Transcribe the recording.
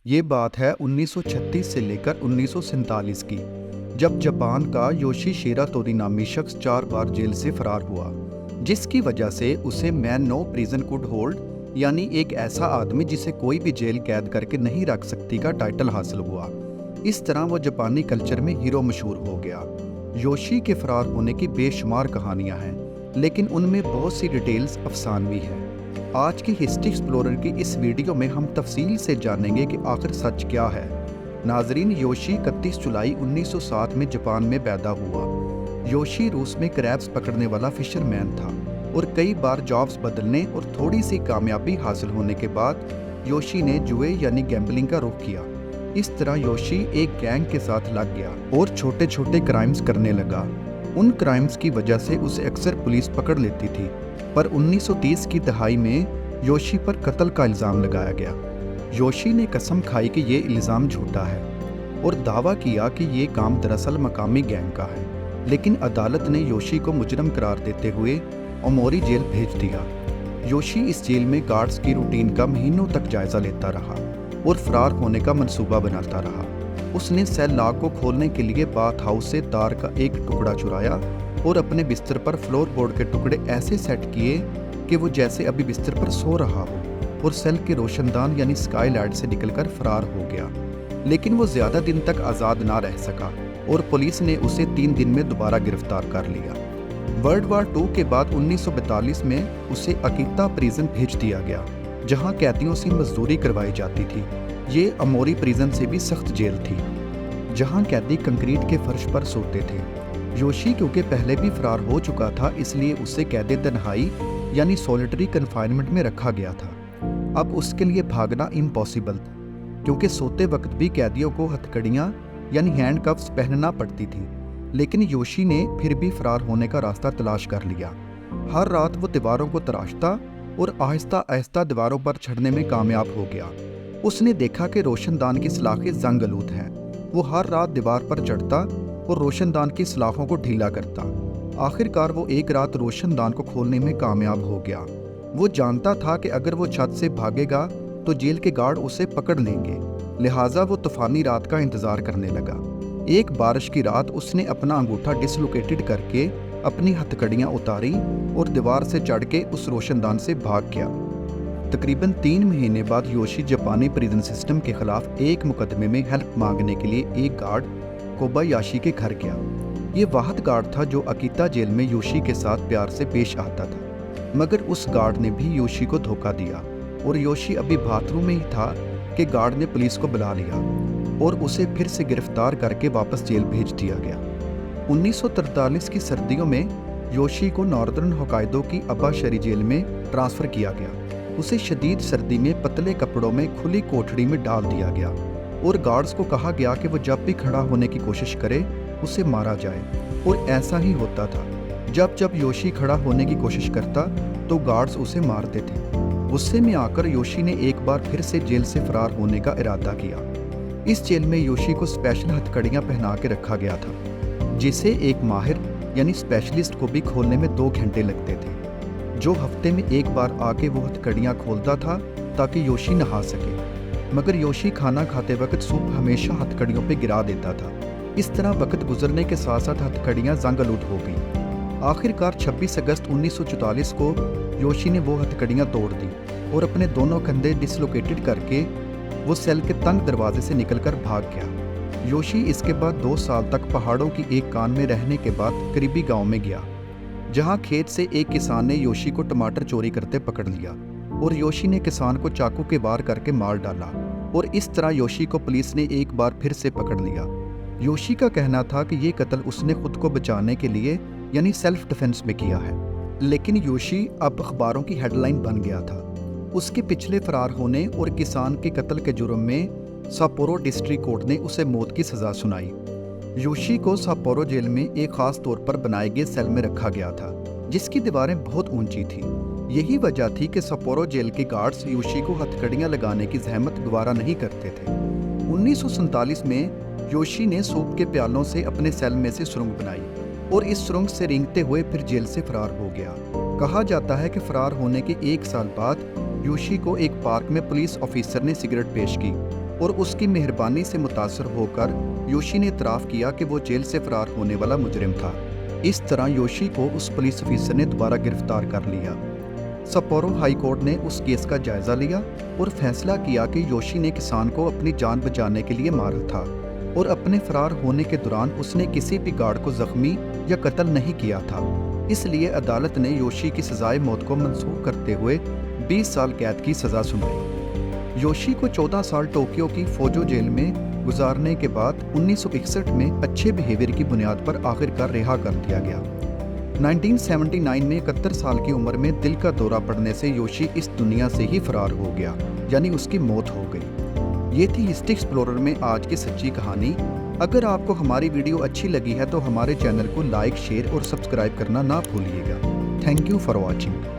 ये बात है 1936 से लेकर 1947 की, जब जापान का योशीशिरा तोरी नामी शख्स 4 बार जेल से फरार हुआ, जिसकी वजह से उसे man no prison could hold यानी एक ऐसा आदमी जिसे कोई भी जेल कैद करके नहीं रख सकती का टाइटल हासिल हुआ। इस तरह वो जापानी कल्चर में हीरो मशहूर हो गया। योशी के फरार होने की बेशुमार कहानियां हैं, लेकिन उनमें बहुत सी डिटेल्स अफसानवी है। आज की हिस्ट्री एक्सप्लोरर की इस वीडियो में हम तफसील से जानेंगे कि आखिर सच क्या है। नाजरीन, योशी 31 जुलाई 1907 में जापान में पैदा हुआ। योशी रूस में क्रैब्स पकड़ने वाला फिशरमैन था और कई बार जॉब्स बदलने और थोड़ी सी कामयाबी हासिल होने के बाद योशी ने जुए यानी गैम्बलिंग का रुख किया। इस तरह योशी एक गैंग के साथ लग गया और छोटे छोटे क्राइम्स करने लगा। उन क्राइम्स की वजह से उसे अक्सर पुलिस पकड़ लेती थी, पर 1930 की दहाई में योशी पर कत्ल का इल्ज़ाम लगाया गया। योशी ने कसम खाई कि ये इल्ज़ाम झूठा है और दावा किया कि ये काम दरअसल मकामी गैंग का है, लेकिन अदालत ने योशी को मुजरम करार देते हुए ओमोरी जेल भेज दिया। योशी इस जेल में गार्ड्स की रूटीन का महीनों तक जायजा लेता रहा और फरार होने का मंसूबा बनाता रहा। उसने सेल लॉक को खोलने के लिए बाथ हाउस से तार का एक टुकड़ा चुराया और अपने बिस्तर पर फ्लोर बोर्ड के टुकड़े ऐसे सेट किए कि वो जैसे अभी बिस्तर पर सो रहा हो, और सेल के रोशनदान यानी स्काई लाइट से निकलकर फरार हो गया। लेकिन वो ज़्यादा दिन तक आज़ाद ना रह सका और पुलिस ने उसे 3 दिन में दोबारा गिरफ्तार कर लिया। वर्ल्ड वार 2 के बाद 1942 में उसे अकीता प्रिजन भेज दिया गया, जहां कैदियों से मजदूरी करवाई जाती थी। ये अमोरी प्रिजन से भी सख्त जेल थी, जहां कैदी कंक्रीट के फर्श पर सोते थे। योशी क्योंकि पहले भी फरार हो चुका था, इसलिए उसे कैद तन्हाई यानी सॉलिटरी कन्फाइनमेंट में रखा गया था। अब उसके लिए भागना इम्पॉसिबल था, क्योंकि सोते वक्त भी कैदियों को हथकड़ियाँ यानी हैंडकफ्स पहनना पड़ती थी। लेकिन योशी ने फिर भी फरार होने का रास्ता तलाश कर लिया। हर रात वो दीवारों को तराशता और आहिस्ता आहिस्ता दीवारों पर चढ़ने में कामयाब हो गया। उसने देखा कि रोशनदान की सलाखें जंग आलूद हैं। वो हर रात दीवार पर चढ़ता और रोशनदान की सलाखों को ढीला करता। आखिरकार वो एक रात रोशनदान को खोलने में कामयाब हो गया। वो जानता था कि अगर वो छत से भागेगा तो जेल के गार्ड उसे पकड़ लेंगे, लिहाजा वो तूफानी रात का इंतजार करने लगा। एक बारिश की रात उसने अपना अंगूठा डिसलोकेटेड करके अपनी हथकड़ियाँ उतारी और दीवार से चढ़ के उस रोशनदान से भाग गया। तकरीबन 3 महीने बाद योशी जापानी प्रिजन सिस्टम के खिलाफ एक मुकदमे में हेल्प मांगने के लिए एक गार्ड कोबायाशी के घर गया। ये वाहिद गार्ड था जो अकीता जेल में योशी के साथ प्यार से पेश आता था, मगर उस गार्ड ने भी योशी को धोखा दिया और योशी अभी बाथरूम में ही था कि गार्ड ने पुलिस को बुला लिया और उसे फिर से गिरफ्तार करके वापस जेल भेज दिया गया। 1943 की सर्दियों में योशी को नॉर्दर्न होकाइडो की अबाशरी जेल में ट्रांसफ़र किया गया। उसे शदीद सर्दी में पतले कपड़ों में खुली कोठड़ी में डाल दिया गया और गार्ड्स को कहा गया कि वो जब भी खड़ा होने की कोशिश करे उसे मारा जाए, और ऐसा ही होता था। जब जब योशी खड़ा होने की कोशिश करता तो गार्ड्स उसे मारते थे। गुस्से में आकर योशी ने एक बार फिर से जेल से फरार होने का इरादा किया। इस जेल में योशी को स्पेशल हथकड़ियाँ पहना के रखा गया था, जिसे एक माहिर यानी स्पेशलिस्ट को भी खोलने में 2 घंटे लगते थे, जो हफ्ते में एक बार आके वो हथकड़ियाँ खोलता था ताकि योशी नहा सके। मगर योशी खाना खाते वक्त सूप हमेशा हथकड़ियों पे गिरा देता था। इस तरह वक्त गुजरने के साथ साथ हथकड़ियाँ जंग आलूद हो गई। आखिरकार 26 अगस्त 1944 को योशी ने वो हथकड़ियाँ तोड़ दी और अपने दोनों कंधे डिसलोकेटेड करके वो सेल के तंग दरवाजे से निकलकर भाग गया। योशी इसके बाद 2 साल तक पहाड़ों की एक कान में रहने के बाद करीबी गांव में गया, जहां खेत से एक किसान ने योशी को टमाटर चोरी करते पकड़ लिया और योशी ने किसान को चाकू के वार करके मार डाला, और इस तरह योशी को पुलिस ने एक बार फिर से पकड़ लिया। योशी का कहना था कि ये कत्ल उसने खुद को बचाने के लिए यानी सेल्फ डिफेंस में किया है, लेकिन योशी अब अखबारों की हेडलाइन बन गया था। उसके पिछले फरार होने और किसान के कत्ल के जुर्म में साप्पोरो डिस्ट्रिक्ट कोर्ट ने उसे मौत की सज़ा सुनाई। योशी को साप्पोरो जेल में एक खास तौर पर बनाए गए सेल में रखा गया था, जिसकी दीवारें बहुत ऊंची थी। यही वजह थी कि साप्पोरो जेल के गार्ड्स योशी को हथकड़ियाँ लगाने की जहमत गवारा नहीं करते थे। 1947 में योशी ने सूप के प्यालों से अपने सेल में से सुरंग बनाई और इस सुरंग से रेंगते हुए फिर जेल से फरार हो गया। कहा जाता है कि फरार होने के 1 साल बाद योशी को एक पार्क में पुलिस ऑफिसर ने सिगरेट पेश की और उसकी मेहरबानी से मुतासर होकर योशी ने इतराफ़ किया कि वो जेल से फरार होने वाला मुजरिम था। इस तरह योशी को उस पुलिस ऑफिसर ने दोबारा गिरफ्तार कर लिया। सप्पोरो हाई कोर्ट ने उस केस का जायज़ा लिया और फैसला किया कि योशी ने किसान को अपनी जान बचाने के लिए मारा था और अपने फरार होने के दौरान उसने किसी भी गार्ड को ज़ख्मी या कत्ल नहीं किया था। इसलिए अदालत ने योशी की सज़ाए मौत को मंसूख करते हुए 20 साल कैद की सज़ा सुनाई। योशी को 14 साल टोक्यो की फोजो जेल में गुजारने के बाद 1961 में अच्छे बिहेवियर की बुनियाद पर आखिरकार रिहा कर दिया गया। 1979 में 71 साल की उम्र में दिल का दौरा पड़ने से योशी इस दुनिया से ही फरार हो गया, यानी उसकी मौत हो गई। ये थी हिस्ट्री एक्सप्लोरर में आज की सच्ची कहानी। अगर आपको हमारी वीडियो अच्छी लगी है तो हमारे चैनल को लाइक, शेयर और सब्सक्राइब करना ना भूलिएगा। Thank you for watching.